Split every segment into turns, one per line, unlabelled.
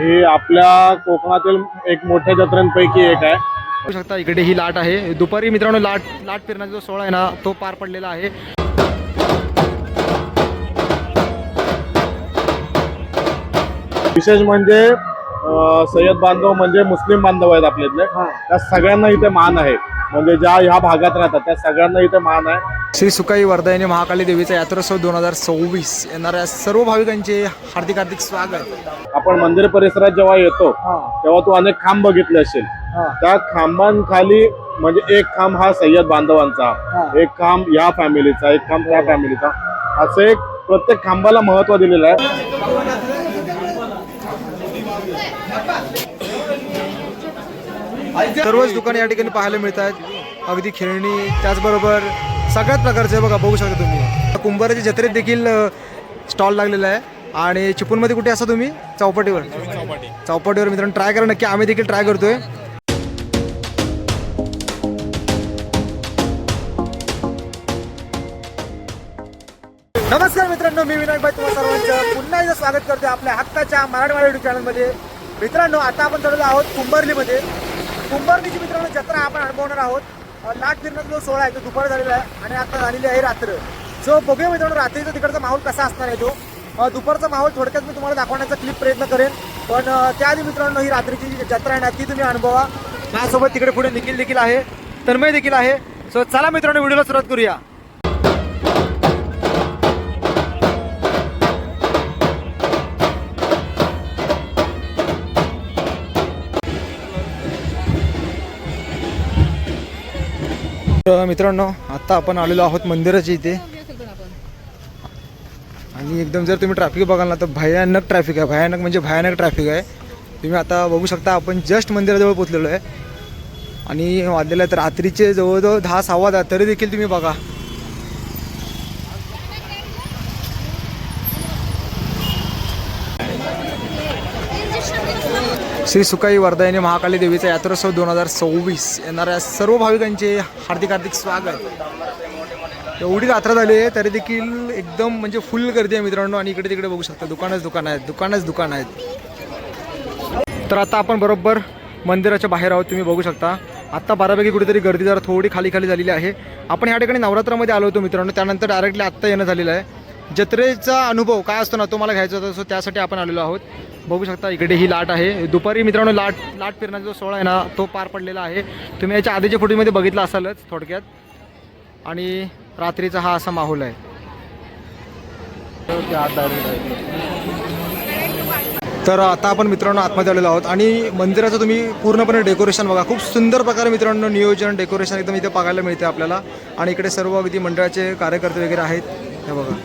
ही आपल्या कोकणातील एक मोठ्या जत्रांपैकी एक आहे।
बघू शकता इकडे ही लाट आहे। दुपारी मित्रांनो लाट फिरण्याचा जो सोहळा आहे ना तो पार पडलेला आहे।
विशेष म्हणजे सय्यद बांधव म्हणजे मुस्लिम बांधव आहेत आपल्यातले, त्या सगळ्यांना इथे मान आहे। म्हणजे ज्या ह्या भागात राहतात त्या सगळ्यांना इथे मान आहे।
श्री सुकाई वर्धायनी महाकाली देवीचा यात्रोत्सव 2024 येणाऱ्या सर्व भाविकांचे हार्दिक हार्दिक स्वागत।
आपण मंदिर परिसरात जेव्हा येतो तेव्हा तू अनेक खांब बघितले असेल। त्या खांबांखाली म्हणजे एक खांब हा सय्यद बांधवांचा, एक खांब या फॅमिलीचा, एक खांब त्या फॅमिलीचा, असं एक प्रत्येक खांबाला महत्त्व दिलेलं आहे।
सर्वच दुकाने या ठिकाणी पाहायला मिळतात, अगदी खेळणी त्याचबरोबर सगळ्याच प्रकारचे बघा बघू शकता तुम्ही। कुंभाराच्या जत्रेत देखील स्टॉल लागलेला आहे। आणि चिपळूणमध्ये कुठे असता तुम्ही? चौपाटीवर मित्रांनो ट्राय करा नक्की, आम्ही देखील ट्राय करतोय। नमस्कार मित्रांनो, मी विनायक भाई तुम्हा सर्वांचं पुन्हा एकदा स्वागत करतोय आपल्या हक्काच्या मराठवाडा युट्यूब चॅनलमध्ये। मित्रांनो आता आपण चाललो आहोत कुंभारलीमध्ये। कुंभारलीची मित्रांनो जत्रा आपण अनुभवणार आहोत। लाट फिरण्याचा जो सोहळा आहे तो दुपार झालेला आहे आणि आता झालेली आहे रात्र। सो बघूया मित्रांनो रात्रीचा तिकडचा माहोल कसा असणार आहे तो। दुपारचा माहोल थोडक्यात मी तुम्हाला दाखवण्याचा क्लिप प्रयत्न करेन, पण त्याआधी मित्रांनो ही रात्रीची जी जत्रा आहे ना ती तुम्ही अनुभवा। माझ्यासोबत तिकडे पुढे निखिल देखील आहे, तन्मय देखील आहे। सो चला मित्रांनो व्हिडिओला सुरुवात करूया। मित्रांनो आता आपण आलेलो आहोत मंदिराच्या इथे आणि एकदम जर तुम्ही ट्रॅफिक बघाल ना तर भयानक ट्रॅफिक आहे, भयानक म्हणजे भयानक ट्रॅफिक आहे। तुम्ही आता बघू शकता आपण जस्ट मंदिराजवळ पोहोचलेलो आहे आणि वाजलेलं आहे तर रात्रीचे जवळजवळ 10-10:15 तरी देखील तुम्ही बघा। श्री सुकाई वर्धायनी महाकाली देवीचा यात्रोत्सव 2024 येणाऱ्या सर्व भाविकांचे हार्दिक हार्दिक स्वागत। एवढी रात्र झाली आहे तरी देखील एकदम म्हणजे फुल गर्दी आहे मित्रांनो। आणि इकडे तिकडे बघू शकता दुकान आहेत। तर आता आपण बरोबर मंदिराच्या बाहेर आहोत, तुम्ही बघू शकता। आत्ता बऱ्यापैकी कुठेतरी गर्दी जरा थोडी खाली झालेली आहे। आपण या ठिकाणी नवरात्रामध्ये आलो होतो मित्रांनो, त्यानंतर डायरेक्टली आत्ता येणं झालेलं आहे। जत्रेचा अनुभव काय असतो ना तो मला घ्यायचा होता, सो त्यासाठी आपण आलेलो आहोत। बघू शकता इकडे ही लाट आहे। दुपारी मित्रांनो लाट फिरण्याचा जो सोहळा आहे ना तो पार पडलेला आहे। तुम्ही याच्या आधीच्या फुटेजमध्ये बघितला असालच थोडक्यात। आणि रात्रीचा हा असा माहोल आहे। तर आता आपण मित्रांनो आतमध्ये आलेलो आहोत आणि मंदिराचं तुम्ही पूर्णपणे डेकोरेशन बघा, खूप सुंदर प्रकारे मित्रांनो नियोजन डेकोरेशन एकदम इथे बघायला मिळते आपल्याला। आणि इकडे सर्व अगदी मंडळाचे कार्यकर्ते वगैरे आहेत, हे बघा।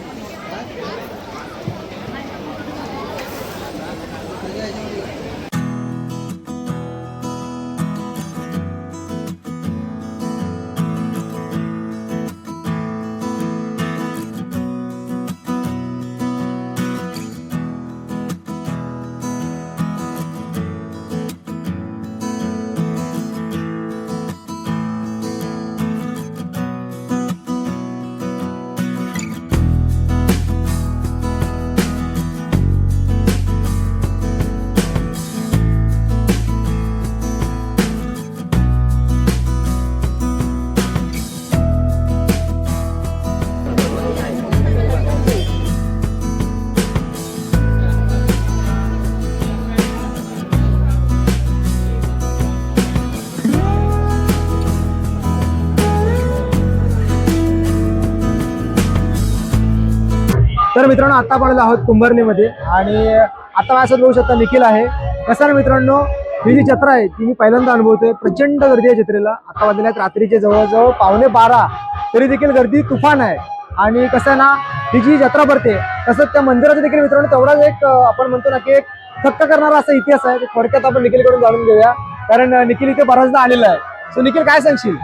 तर मित्रांनो आता आपण आहोत कुंभारलीमध्ये आणि आता असं बघू शकता निखिल आहे। कसं ना मित्रांनो ही जी जत्रा आहे ती मी पहिल्यांदा अनुभवतोय। प्रचंड गर्दी आहे जत्रेला। आता वाजले आहेत रात्रीचे जवळजवळ 11:15 तरी देखील गर्दी तुफान आहे। आणि कसं आहे ना ही जी जत्रा भरते तसंच त्या मंदिराचा देखील मित्रांनो तेवढाच एक आपण म्हणतो ना की एक थक्क करणारा असा इतिहास आहे। थोडक्यात आपण निखिलकडून जाणून घेऊया, कारण निखिल इथे बराचदा आलेला आहे। सो निखिल काय सांगशील?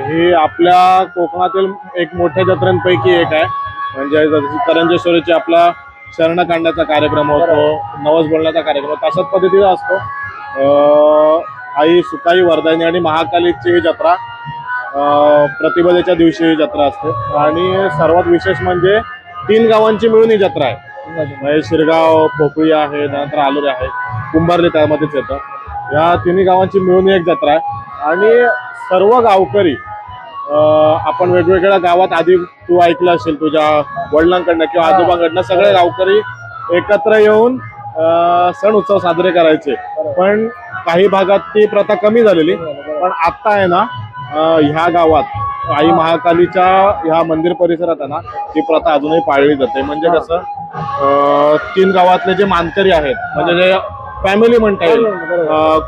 ही आपल्या कोकणातील एक मोठ्या जत्रांपैकी एक आहे। म्हणजे करंजेश्वरीची आपला शरण काढण्याचा कार्यक्रम होतो, नवस बोलण्याचा कार्यक्रम तशाच पद्धतीचा असतो। आई सुकाई वर्धायनी आणि महाकालीची ही जत्रा प्रतिपदेच्या दिवशी ही जत्रा असते। आणि सर्वात विशेष म्हणजे 3 गावांची मिळून ही जत्रा आहे। शिरगाव, पोकळी आहे, नंतर आलुरे आहे, कुंभारली त्यामध्येच येतं. या तिन्ही गावांची मिळून एक जत्रा आहे आणि सर्व गावकरी आपण वेगवेगळ्या गावात आधी तू ऐकलं असेल तुझ्या वडिलांकडनं किंवा आजोबांकडनं सगळे गावकरी एकत्र येऊन सण उत्सव साजरे करायचे. पण काही भागात ती प्रथा कमी झालेली, पण आता आहे ना ह्या गावात आई महाकालीच्या ह्या मंदिर परिसरात आहे ना ती प्रथा अजूनही पाळली जाते. म्हणजे कसं 3 गावातले जे मानकरी आहेत म्हणजे जे फॅमिली म्हणता येईल,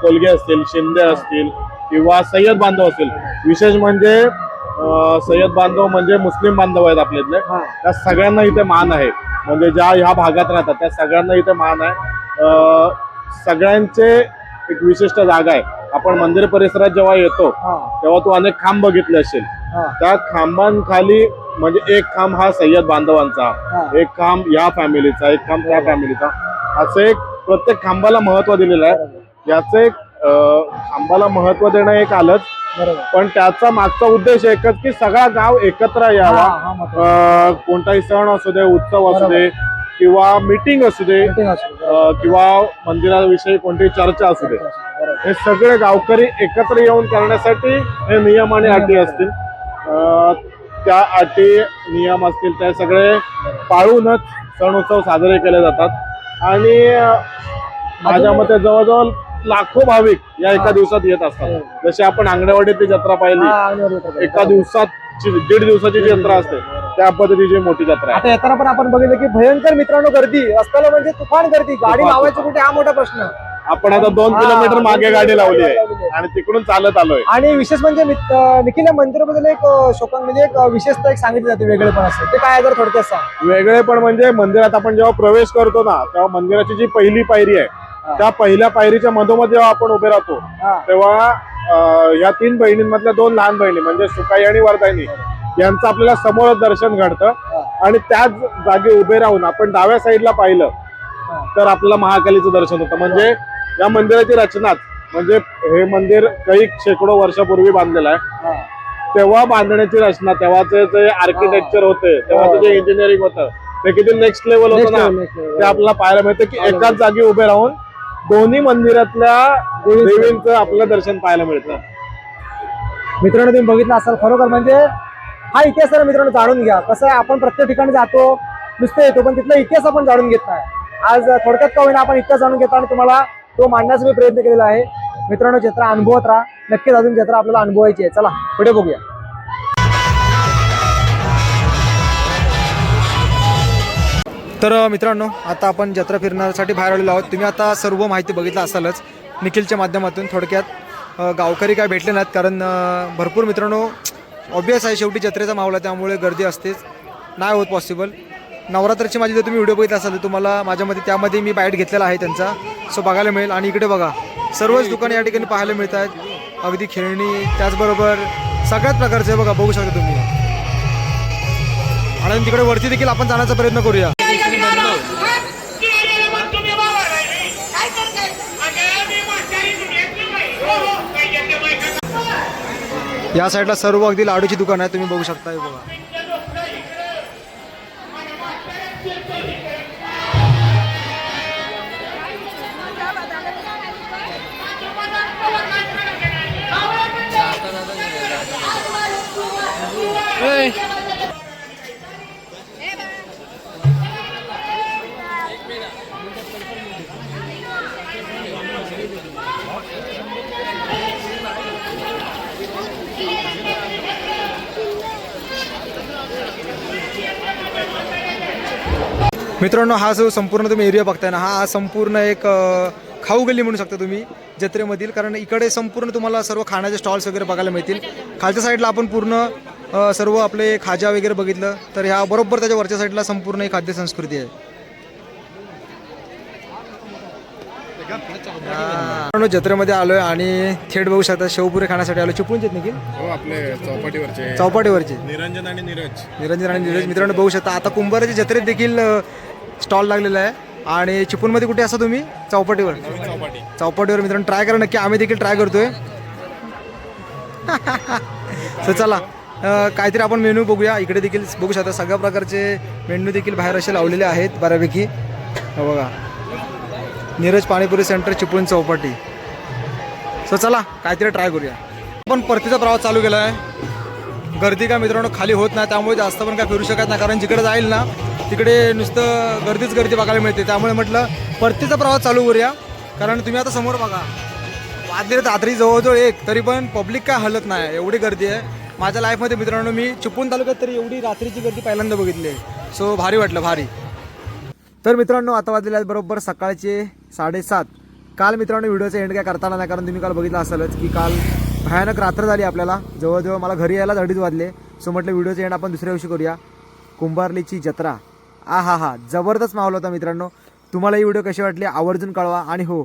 कोलगे असतील, शिंदे असतील किंवा सय्यद बांधव असतील. विशेष म्हणजे सय्यद बांधव म्हणजे मुस्लिम बांधव आहेत आपल्यातले, त्या सगळ्यांना इथे मान आहे. म्हणजे ज्या ह्या भागात राहतात त्या सगळ्यांना इथे मान आहे. सगळ्यांचे एक विशिष्ट जागा आहे. आपण मंदिर परिसरात जेव्हा येतो तेव्हा तू अनेक खांब बघितले असेल. त्या खांबांखाली म्हणजे एक खांब हा सय्यद बांधवांचा, एक खांब या फॅमिलीचा, एक खांब त्या फॅमिलीचा, असं एक प्रत्येक खांबाला महत्व दिलेलं आहे. याचं एक खांबाला महत्व देणं एक आलंच, पण त्याचा मागचा उद्देश एकच की सगळा गाव एकत्र यावा. कोणताही सण असू दे, उत्सव असू दे किंवा मीटिंग असू दे किंवा मंदिराविषयी कोणती चर्चा असू दे, हे सगळे गावकरी एकत्र येऊन करण्यासाठी हे नियम आणि अटी असतील. त्या अटी नियम असतील ते सगळे पाळूनच सण उत्सव साजरे केले जातात. आणि माझ्या मते जवळजवळ लाखो भाविक या एका दिवसात येत असतात. जशी आपण अंगणवाडीतली जत्रा पाहिली, एका दिवसात 1.5 दिवसाची जी जत्रा असते त्या पद्धतीची मोठी जत्रा आहे.
आता येताना पण आपण बघितलं की भयंकर मित्रांनो गर्दी असताना म्हणजे तुफान गर्दी, गाडी लावायची कुठे हा मोठा प्रश्न.
आपण आता 2 किलोमीटर मागे गाडी लावली आहे आणि तिकडून चालत आलोय.
आणि विशेष म्हणजे निखिल मंदिराबद्दल एक शोकांग म्हणजे एक विशेषता एक सांगितली जाते, वेगळेपण असते, ते काय जर थोडक्यात सांग.
वेगळेपण म्हणजे मंदिरात आपण जेव्हा प्रवेश करतो ना तेव्हा मंदिराची जी पहिली पायरी आहे त्या पहिल्या पायरीच्या मधोमध जेव्हा आपण उभे राहतो तेव्हा या 3 बहिणींमधल्या 2 लहान बहिणी म्हणजे सुकाई आणि वरदायनी यांचं आपल्याला समोरच दर्शन घडतं. आणि त्याच जागी उभे राहून आपण डाव्या साईडला पाहिलं तर आपल्याला महाकालीचं दर्शन होतं. म्हणजे या मंदिराची रचनाच म्हणजे हे मंदिर काही शेकडो वर्षापूर्वी बांधलेलं आहे. तेव्हा बांधण्याची रचना, तेव्हाचे जे आर्किटेक्चर होते, तेव्हाचं जे इंजिनिअरिंग होतं ते किती नेक्स्ट लेवल होतं ना, ते आपल्याला पाहायला मिळतं की एकाच जागी उभे राहून दोन्ही मंदिरातल्या देवींचं आपल्याला दर्शन पाहायला मिळतं.
मित्रांनो तुम्ही बघितलं असाल, खरोखर म्हणजे हा इतिहास मित्रांनो जाणून घ्या. कसं आहे, आपण प्रत्येक ठिकाणी जातो, नुसतं येतो, पण तिथला इतिहास आपण जाणून घेत नाही. आज थोडक्यात का होईना आपण इतिहास जाणून घेतो आणि तुम्हाला तो मांडण्याचा मी प्रयत्न केलेला आहे. मित्रांनो जत्रा अनुभवत राहा, नक्कीच अजून जत्रा आपल्याला अनुभवायची आहे. चला पुढे बघूया. तर मित्रांनो आता आपण जत्रा फिरण्यासाठी बाहेर आलेलो आहोत. तुम्ही आता सर्व माहिती बघितलं असालच निखिलच्या माध्यमातून. थोडक्यात गावकरी काय भेटले नाहीत कारण भरपूर मित्रांनो ऑब्वियस आहे, शेवटी जत्रेचा माहोल आहे त्यामुळे गर्दी असतेच, नाही होत पॉसिबल. नवरात्राची माझी जर तुम्ही व्हिडिओ बघितला असाल तर तुम्हाला माझ्यामध्ये त्यामध्ये मी बाईट घेतलेला आहे त्यांचा, सो बघायला मिळेल. आणि इकडे बघा सर्वच दुकाने या ठिकाणी पाहायला मिळत आहेत, अगदी खेळणी त्याचबरोबर सगळ्याच प्रकारचे बघा, बघू शकता तुम्ही. आणि तिकडे वरती देखील आपण जाण्याचा प्रयत्न करूया. या साईडला सर्व अगदी लाडूची दुकान आहे, तुम्ही बघू शकता. हे बघा मित्रांनो, हा जो संपूर्ण तुम्ही एरिया बघताय ना, हा संपूर्ण एक खाऊ गल्ली म्हणू शकता तुम्ही जत्रेमधील. कारण इकडे संपूर्ण तुम्हाला सर्व खाण्याचे स्टॉल्स वगैरे बघायला मिळतील. खालच्या साईडला आपण पूर्ण सर्व आपले खाजा वगैरे बघितलं तर ह्या बरोबर त्याच्या वरच्या साईडला संपूर्ण एक खाद्य संस्कृती आहे. जत्रेमध्ये आलोय आणि थेट बघू शकता शेवपुरे खाण्यासाठी आलो. चिपळूणचे निखिल
आपले
चौपाटीवरचे
निरंजन आणि
नीरज मित्रांनो बघू शकता. आता कुंभाराच्या जत्रेत देखील स्टॉल लागलेला आहे. आणि चिपळूणमध्ये कुठे असता तुम्ही? चौपाटीवर मित्रांनो ट्राय करा नक्की, आम्ही देखील ट्राय करतोय. तर चला काहीतरी आपण मेनू बघूया. इकडे देखील बघू शकता सगळ्या प्रकारचे मेनू देखील बाहेर असे लावलेले आहेत बऱ्यापैकी. बघा नीरज पाणीपुरी सेंटर चिपळूण चौपाटी. सो चला काहीतरी ट्राय करूया. पण परतीचा प्रवास चालू केला आहे. गर्दी काय मित्रांनो खाली होत नाही, त्यामुळे जास्त पण काय फिरू शकत नाही, कारण जिकडे जाईल ना तिकडे नुसतं गर्दीच गर्दी बघायला मिळते. त्यामुळे म्हटलं परतीचा प्रवास चालू करूया. कारण तुम्ही आता समोर बघा, वाजले रात्री जवळजवळ 1 तरी पण पब्लिक काय हलत नाही, एवढी गर्दी आहे. माझ्या लाईफमध्ये मित्रांनो मी चिपळूण तालुक्यात तरी एवढी रात्रीची गर्दी पहिल्यांदा बघितली आहे. सो भारी वाटलं, भारी. तर मित्रांनो आता वाजलेले आहेत बरोबर सकाळचे 7:30. काल मित्रांनो व्हिडिओचा एंड काय करताना नाही, कारण तुम्ही काल बघितलं असेलच की काल भयानक रात्र झाली आपल्याला. जवळजवळ मला घरी यायला 2:30 वाजले. सो म्हटलं व्हिडिओचा एंड आपण दुसऱ्या दिवशी करूया. कुंभारलीची जत्रा, हा जबरदस्त माहोल होता मित्रांनो. तुम्हाला ही व्हिडिओ कशी वाटली आवर्जून कळवा. आणि हो,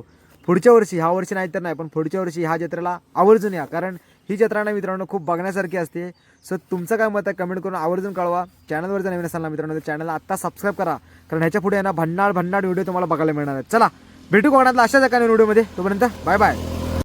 पुढच्या वर्षी, ह्या वर्षी नाही तर नाही पण पुढच्या वर्षी ह्या जत्रेला आवर्जून या, कारण ही जत्रा ना मित्रांनो खूप बघण्यासारखी असते. सो तुमचं काय मत आहे कमेंट करून आवर्जून कळवा. चॅनलवर जर नवीन असाल ना मित्रांनो तर चॅनलला आत्ता सबस्क्राईब करा, कारण ह्याच्या पुढे ना भन्नाट व्हिडिओ तुम्हाला बघायला मिळणार आहेत. चला भेटू कोकणातला अशाच एका व्हिडिओमध्ये. तोपर्यंत बाय बाय.